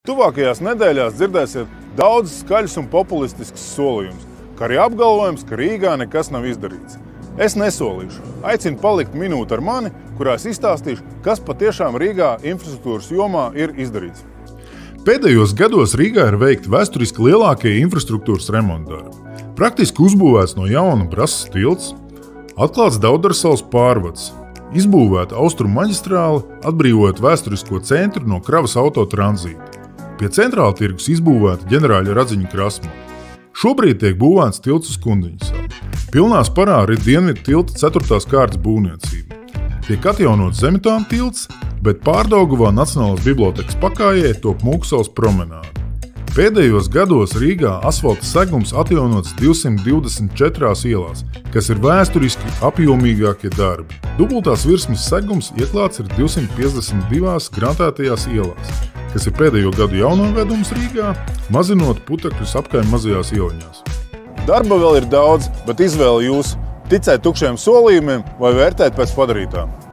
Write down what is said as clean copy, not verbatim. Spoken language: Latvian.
Tuvākajās nedēļās dzirdēsiet daudz skaļus un populistiskus solījumus, kā arī apgalvojums, ka Rīgā nekas nav izdarīts. Es nesolīšu. Aicinu palikt minūti ar mani, kurā es izstāstīšu, kas patiešām Rīgā infrastruktūras jomā ir izdarīts. Pēdējos gados Rīgā ir veikti vēsturiski lielākie infrastruktūras remontdarbi. Praktiski uzbūvēts no jauna Brasas tilts, atklāts Daudarsalas pārvads, izbūvēta Austrumu maģistrāle, atbrīvojot vēsturisko centru no kravas autotranzīta. Pie centrāla tirgus izbūvēta ģenerāļa Radziņa krasma. Šobrīd tiek būvēts tilts uz Kundiņu salu. Pilnā sparā ir dienvidu tilta 4. kārtas būvniecība. Tiek atjaunots Zemitām tilts, bet Pārdaugavā Nacionālās bibliotekas pakājē top Mūksals promenāde. Pēdējos gados Rīgā asfalta segums atjaunots 224 ielās, kas ir vēsturiski apjomīgākie darbi. Dubultās virsmas segums ieklāts ir 252 grantētajās ielās, kas ir pēdējo gadu jaunovedums Rīgā, mazinot putekļus apkaim mazajās ieliņās. Darba vēl ir daudz, bet izvēle jūs ticēt tukšiem solījumiem vai vērtēt pēc padarītām.